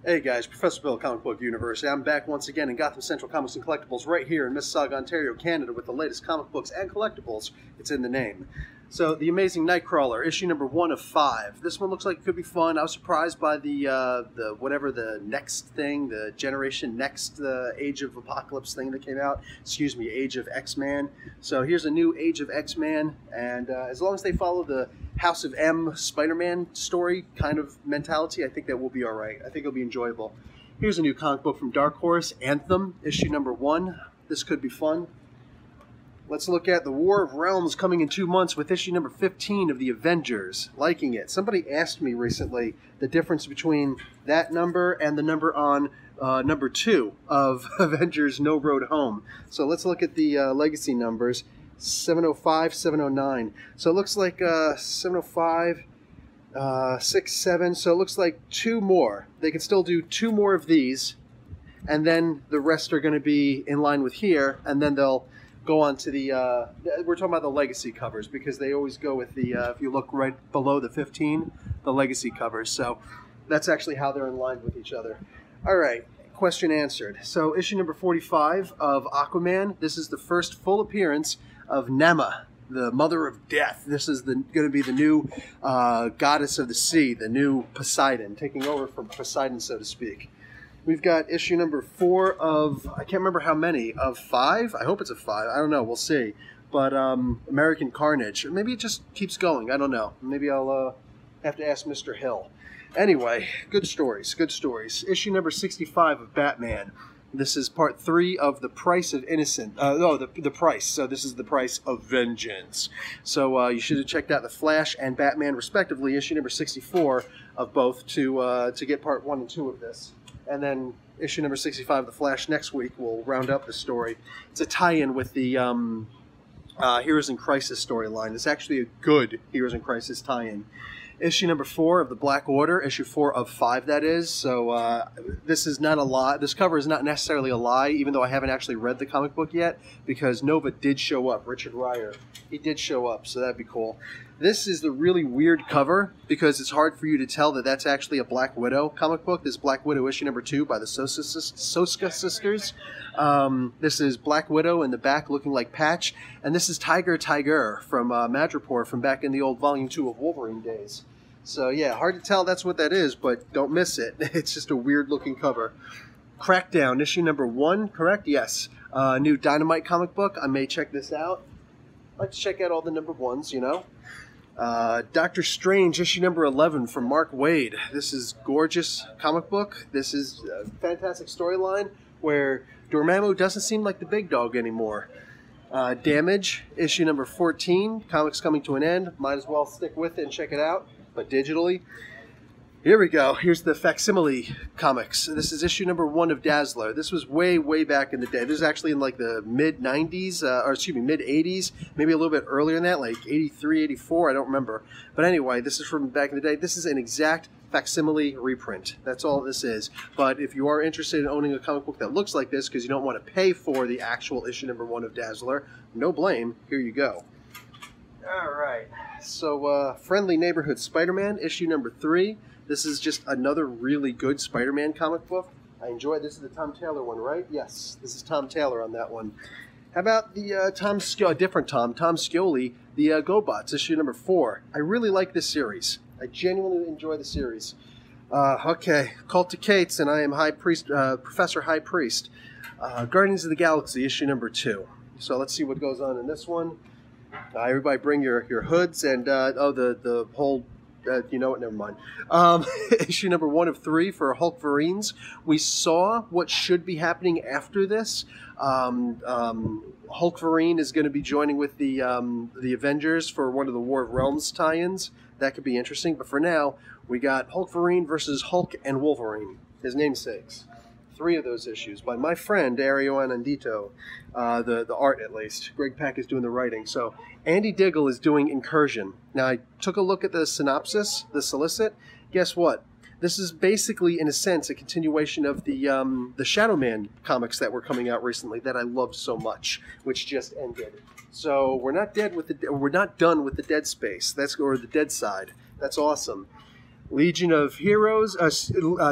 Hey guys, Professor Bill, Comic Book University. I'm back once again in Gotham Central Comics and Collectibles right here in Mississauga, Ontario, Canada with the latest comic books and collectibles. It's in the name. So, The Amazing Nightcrawler, issue number 1 of 5. This one looks like it could be fun. I was surprised by the next thing, the Generation Next Age of Apocalypse thing that came out. Excuse me, Age of X-Man. So here's a new Age of X-Man, and as long as they follow the House of M Spider-Man story kind of mentality, I think that will be alright. I think it'll be enjoyable. Here's a new comic book from Dark Horse, Anthem, issue number 1. This could be fun. Let's look at The War of Realms coming in 2 months with issue number 15 of The Avengers. Liking it. Somebody asked me recently the difference between that number and the number on number 2 of Avengers No Road Home. So let's look at the legacy numbers. 705, 709. So it looks like 705, 6, 7. So it looks like 2 more. They can still do 2 more of these, and then the rest are going to be in line with here, and then they'll go on to the, we're talking about the legacy covers, because they always go with the, if you look right below the 15, the legacy covers. So that's actually how they're in line with each other. All right, question answered. So issue number 45 of Aquaman. This is the first full appearance of Nema, the Mother of Death. This is going to be the new goddess of the sea, the new Poseidon, taking over from Poseidon, so to speak. We've got issue number 4 of, I can't remember how many, of 5? I hope it's a 5. I don't know. We'll see. But American Carnage. Maybe it just keeps going. I don't know. Maybe I'll have to ask Mr. Hill. Anyway, good stories. Good stories. Issue number 65 of Batman. This is part 3 of The Price of Innocence. The Price. So this is The Price of Vengeance. So you should have checked out The Flash and Batman, respectively, issue number 64 of both to get part 1 and 2 of this. And then issue number 65 of The Flash next week will round up the story. It's a tie-in with the Heroes in Crisis storyline. It's actually a good Heroes in Crisis tie-in. Issue number 4 of the Black Order, issue 4 of 5, that is. So this is not a lie. This cover is not necessarily a lie, even though I haven't actually read the comic book yet, because Nova did show up, Richard Ryer. He did show up, so that'd be cool. This is the really weird cover, because it's hard for you to tell that that's actually a Black Widow comic book. This is Black Widow issue number 2 by the Soska sisters. This is Black Widow in the back looking like Patch, and this is Tiger from Madripoor from back in the old volume 2 of Wolverine days. So yeah, hard to tell that's what that is, but don't miss it. It's just a weird looking cover. Crackdown, issue number 1, correct? Yes. New Dynamite comic book. I may check this out. I like to check out all the number 1s, you know. Doctor Strange, issue number 11 from Mark Waid. This is gorgeous comic book. This is a fantastic storyline where Dormammu doesn't seem like the big dog anymore. Damage, issue number 14. Comics coming to an end. Might as well stick with it and check it out, but digitally. Here we go. Here's the facsimile comics. This is issue number 1 of Dazzler. This was way, way back in the day. This is actually in like the mid-90s, mid-80s, maybe a little bit earlier than that, like 83, 84, I don't remember. But anyway, this is from back in the day. This is an exact facsimile reprint. That's all this is. But if you are interested in owning a comic book that looks like this because you don't want to pay for the actual issue number 1 of Dazzler, no blame. Here you go. All right. So, Friendly Neighborhood Spider-Man, issue number 3. This is just another really good Spider-Man comic book. I enjoy it. This is the Tom Taylor one, right? Yes, this is Tom Taylor on that one. How about the Tom Scioli, the GoBots, issue number 4. I really like this series. I genuinely enjoy the series. Okay, Cult to Kate's, and I am Professor High Priest. Guardians of the Galaxy, issue number 2. So let's see what goes on in this one. Everybody bring your hoods and, the whole... you know what, never mind. Issue number 1 of 3 for Hulk Verines. We saw what should be happening after this. Hulk Verine is going to be joining with the Avengers for one of the War of Realms tie-ins. That could be interesting. But for now, we got Hulk Verine versus Hulk and Wolverine, his namesakes. 3 of those issues by my friend Dario Anandito, the art at least. Greg Pak is doing the writing. So Andy Diggle is doing Incursion. Now I took a look at the synopsis, the solicit. Guess what? This is basically, in a sense, a continuation of the Shadow Man comics that were coming out recently that I loved so much, which just ended. So we're not done with the Dead Space. Or the Dead Side. That's awesome. Legion of Heroes,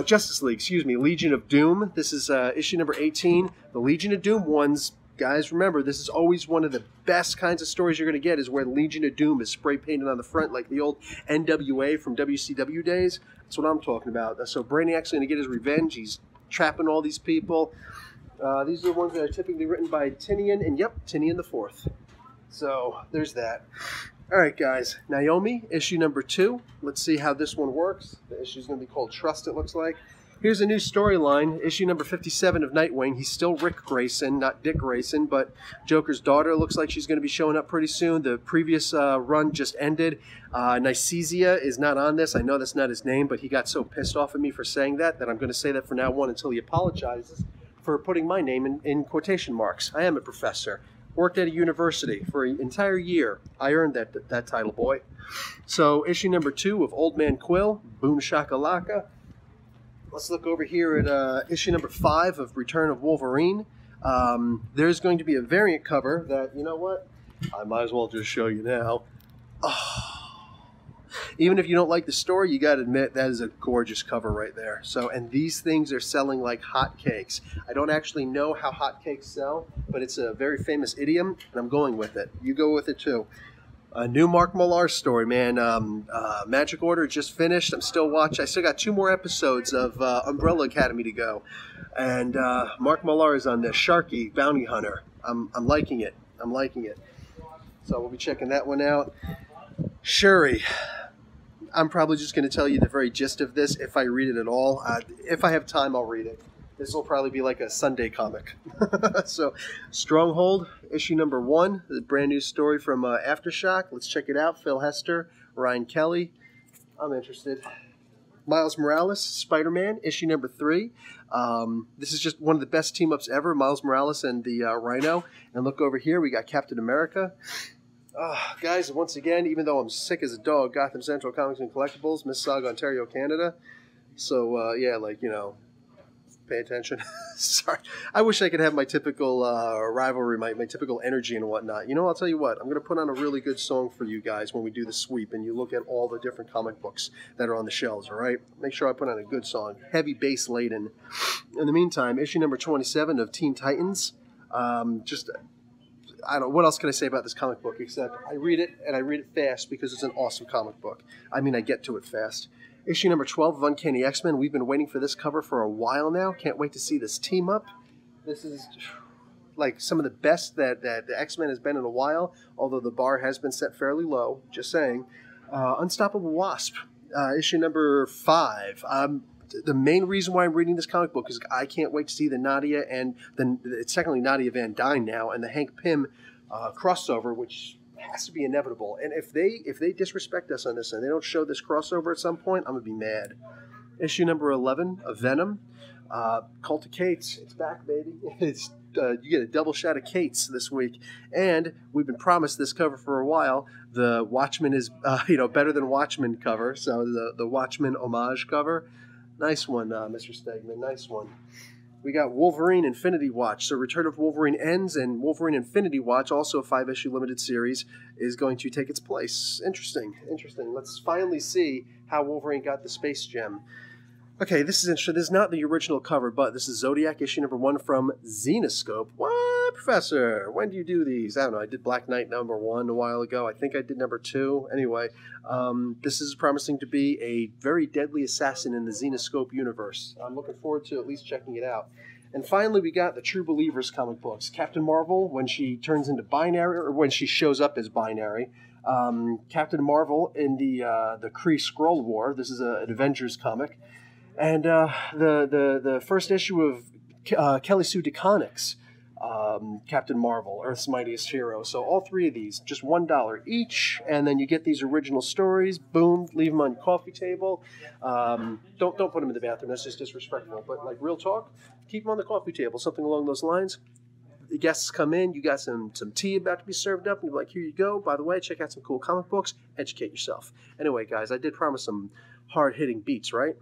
Justice League, excuse me, Legion of Doom. This is issue number 18. The Legion of Doom ones, guys, remember, this is always one of the best kinds of stories you're going to get is where Legion of Doom is spray painted on the front like the old NWA from WCW days. That's what I'm talking about. So Brainiac's going to get his revenge. He's trapping all these people. These are the ones that are typically written by Tinian, and yep, Tinian the Fourth. So there's that. All right, guys. Naomi, issue number 2. Let's see how this one works. The issue's going to be called Trust, it looks like. Here's a new storyline, issue number 57 of Nightwing. He's still Rick Grayson, not Dick Grayson, but Joker's daughter looks like she's going to be showing up pretty soon. The previous run just ended. Nicesia is not on this. I know that's not his name, but he got so pissed off at me for saying that I'm going to say that from now on until he apologizes for putting my name in quotation marks. I am a professor. Worked at a university for an entire year. I earned that title, boy. So, issue number 2 of Old Man Quill, Boom Shakalaka. Let's look over here at issue number 5 of Return of Wolverine. There's going to be a variant cover that, you know what? I might as well just show you now. Oh. Even if you don't like the story, you got to admit that is a gorgeous cover right there. So, and these things are selling like hotcakes. I don't actually know how hotcakes sell, but it's a very famous idiom, and I'm going with it. You go with it too. A new Mark Millar story, man. Magic Order just finished. I'm still watching. I still got 2 more episodes of Umbrella Academy to go, and Mark Millar is on this Sharky Bounty Hunter. I'm liking it. I'm liking it. So we'll be checking that one out. Shuri. I'm probably just going to tell you the very gist of this if I read it at all. If I have time, I'll read it. This will probably be like a Sunday comic. So, Stronghold, issue number 1, the brand new story from Aftershock. Let's check it out. Phil Hester, Ryan Kelly. I'm interested. Miles Morales, Spider-Man, issue number 3. This is just one of the best team-ups ever, Miles Morales and the Rhino. And look over here, we got Captain America. Guys, once again, even though I'm sick as a dog, Gotham Central Comics and Collectibles, Mississauga, Ontario, Canada. So, yeah, like, you know, pay attention. Sorry. I wish I could have my typical rivalry, my typical energy and whatnot. You know, I'll tell you what, I'm going to put on a really good song for you guys when we do the sweep and you look at all the different comic books that are on the shelves, all right? Make sure I put on a good song, heavy bass laden. In the meantime, issue number 27 of Teen Titans. I don't know, what else can I say about this comic book except I read it, and I read it fast because it's an awesome comic book. I mean, I get to it fast. Issue number 12 of Uncanny X-Men. We've been waiting for this cover for a while now. Can't wait to see this team up. This is like some of the best that the X-Men has been in a while, although the bar has been set fairly low, just saying. Unstoppable Wasp, issue number 5. The main reason why I'm reading this comic book is I can't wait to see the Nadia and it's technically Nadia Van Dyne now and the Hank Pym crossover, which has to be inevitable. And if they disrespect us on this and they don't show this crossover at some point, I'm gonna be mad. Issue number 11 of Venom, Cult of Kate's. It's back, baby. It's you get a double shot of Kate's this week, and we've been promised this cover for a while. The Watchmen is better than Watchmen cover, so the Watchmen homage cover. Nice one, Mr. Stegman. Nice one. We got Wolverine Infinity Watch. So Return of Wolverine ends, and Wolverine Infinity Watch, also a 5-issue limited series, is going to take its place. Interesting. Interesting. Let's finally see how Wolverine got the Space Gem. Okay, this is interesting. This is not the original cover, but this is Zodiac issue number 1 from Zenoscope. What, Professor? When do you do these? I don't know. I did Black Knight number 1 a while ago. I think I did number 2. Anyway, this is promising to be a very deadly assassin in the Zenoscope universe. I'm looking forward to at least checking it out. And finally, we got the True Believers comic books. Captain Marvel, when she turns into binary, or when she shows up as binary. Captain Marvel in the Kree Skrull War. This is an Avengers comic. And the first issue of Kelly Sue DeConnick's Captain Marvel, Earth's Mightiest Hero. So all 3 of these, just $1 each, and then you get these original stories. Boom, leave them on your coffee table. Don't put them in the bathroom. That's just disrespectful. But like real talk, keep them on the coffee table, something along those lines. The guests come in, you got some tea about to be served up, and you're like, here you go. By the way, check out some cool comic books. Educate yourself. Anyway, guys, I did promise some hard-hitting beats, right?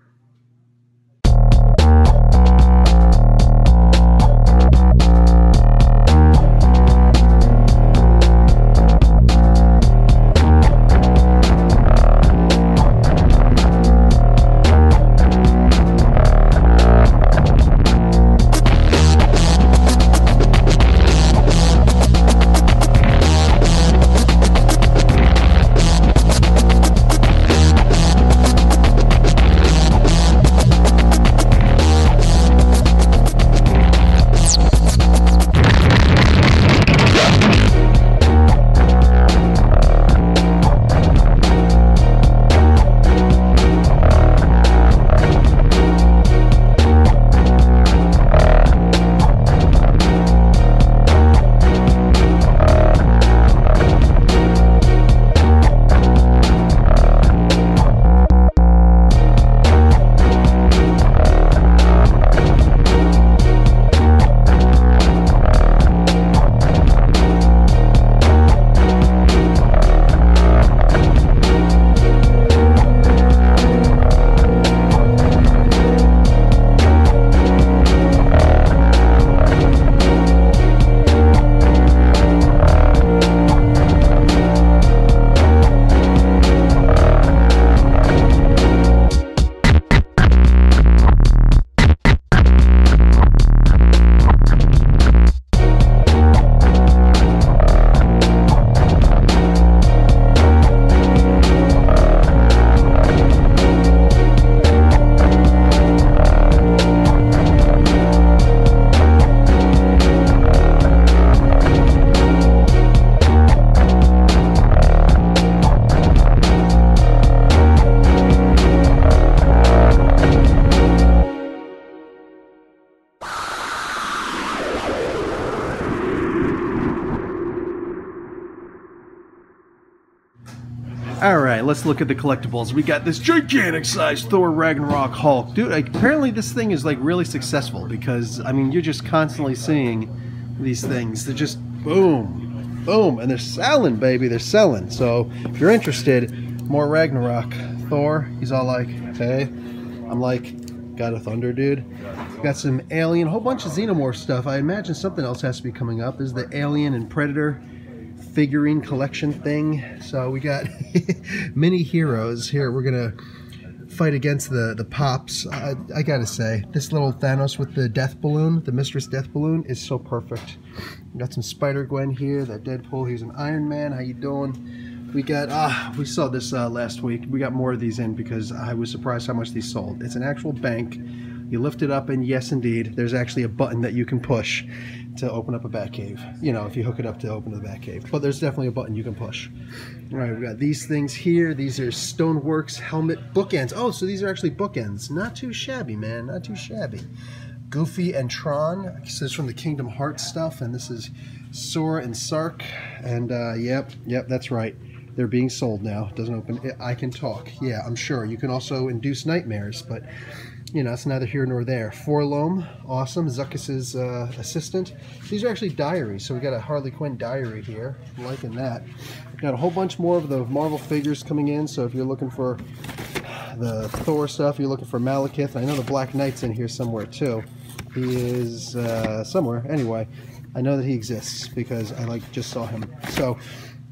Alright, let's look at the collectibles. We got this gigantic sized Thor Ragnarok Hulk. Dude, apparently this thing is like really successful because, I mean, you're just constantly seeing these things. They're just boom, boom, and they're selling, baby. They're selling. So if you're interested, more Ragnarok. Thor, he's all like, hey, I'm like, got a thunder, dude. Got some Alien, a whole bunch of Xenomorph stuff. I imagine something else has to be coming up. This is the Alien and Predator figurine collection thing. So we got mini heroes here. We're gonna fight against the Pops. I gotta say, this little Thanos with the death balloon, the Mistress Death Balloon, is so perfect. We got some Spider-Gwen here, that Deadpool. Here's an Iron Man. How you doing? We got, we saw this last week. We got more of these in because I was surprised how much these sold. It's an actual bank. You lift it up, and yes, indeed, there's actually a button that you can push to open up a Batcave. You know, if you hook it up to open the Batcave. But there's definitely a button you can push. All right, we got these things here. These are Stoneworks helmet bookends. Oh, so these are actually bookends. Not too shabby, man. Not too shabby. Goofy and Tron. This is from the Kingdom Hearts stuff, and this is Sora and Sark. And yep, that's right. They're being sold now. It doesn't open. I can talk. Yeah, I'm sure. You can also induce nightmares, but you know, it's neither here nor there. Forlome, awesome. Zuckus's assistant. These are actually diaries, so we got a Harley Quinn diary here. I'm liking that. Got a whole bunch more of the Marvel figures coming in, so if you're looking for the Thor stuff, you're looking for Malekith. I know the Black Knight's in here somewhere too. He is somewhere. Anyway, I know that he exists because I just saw him. So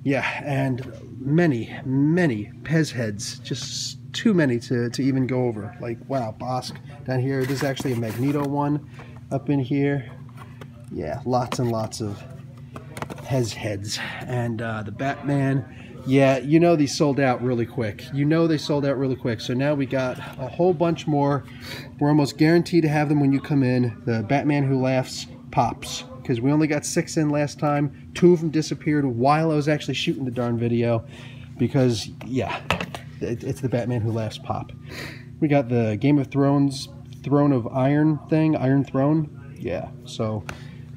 yeah, and many Pez heads, just too many to even go over. Like, wow, Bosk down here. There's actually a Magneto one up in here. Yeah, lots and lots of Pez heads. And the Batman, yeah, you know these sold out really quick. You know they sold out really quick. So now we got a whole bunch more. We're almost guaranteed to have them when you come in. The Batman Who Laughs Pops, because we only got 6 in last time. 2 of them disappeared while I was actually shooting the darn video because, yeah, it's the Batman Who Laughs Pop. We got the Game of Thrones Throne of Iron thing, Iron Throne. Yeah, so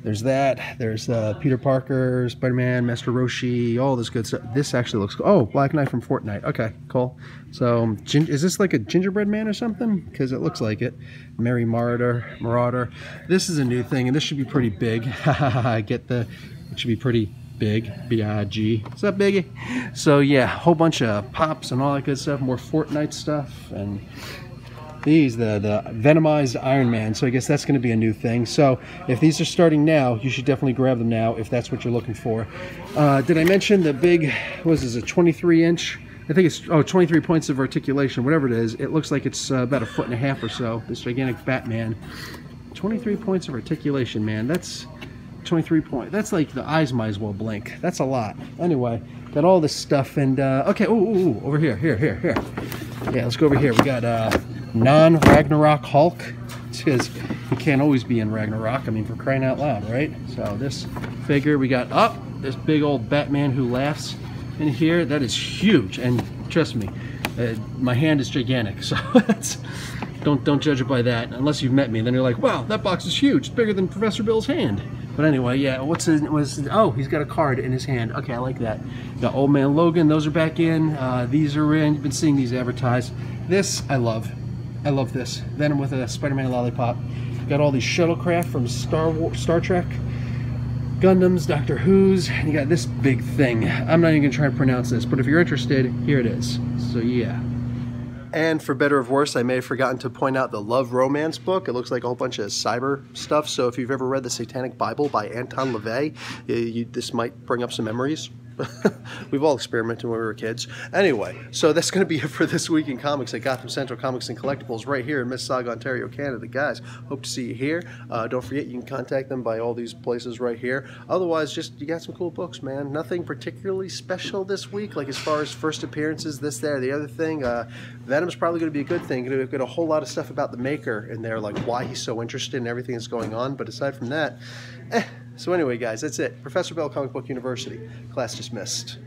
there's that. There's Peter Parker, Spider-Man, Master Roshi, all this good stuff. This actually looks cool. Oh, Black Knight from Fortnite. Okay, cool. So is this like a gingerbread man or something? Because it looks like it. Mary Marauder. This is a new thing, and this should be pretty big. It should be pretty big. B-I-G. What's up, Biggie? So yeah, a whole bunch of pops and all that good stuff. More Fortnite stuff. And these, the Venomized Iron Man. So I guess that's going to be a new thing. So if these are starting now, you should definitely grab them now if that's what you're looking for. Did I mention the big, what is this, a 23-inch? I think it's, 23 points of articulation, whatever it is. It looks like it's about 1.5 feet or so. This gigantic Batman. 23 points of articulation, man. That's 23 points. That's like the eyes might as well blink. That's a lot. Anyway, got all this stuff and okay. Ooh, over here. Yeah, let's go over here. We got non-Ragnarok Hulk, because he can't always be in Ragnarok. I mean, for crying out loud, right? So this figure, we got this big old Batman Who Laughs in here. That is huge, and trust me, my hand is gigantic. So that's, don't judge it by that unless you've met me. Then you're like, wow, that box is huge. It's bigger than Professor Bill's hand. But anyway, yeah, oh, he's got a card in his hand. Okay, I like that. Got Old Man Logan, those are back in. These are in. You've been seeing these advertised. This, I love. I love this. Venom with a Spider-Man lollipop. Got all these shuttlecraft from Star Trek, Gundams, Doctor Who's, and you got this big thing. I'm not even gonna try to pronounce this, but if you're interested, here it is. So yeah. And for better or worse, I may have forgotten to point out the Love Romance book. It looks like a whole bunch of cyber stuff. So if you've ever read the Satanic Bible by Anton LaVey, this might bring up some memories. We've all experimented when we were kids. Anyway, so that's going to be it for this week in comics at Gotham Central Comics and Collectibles right here in Mississauga, Ontario, Canada. Guys, hope to see you here. Don't forget, you can contact them by all these places right here. Otherwise, just, you got some cool books, man. Nothing particularly special this week, like as far as first appearances, this, there, the other thing. Venom's probably going to be a good thing. We've got a whole lot of stuff about the maker in there, like why he's so interested in everything that's going on. But aside from that, So anyway, guys, that's it. Professor Bell, Comic Book University. Class dismissed.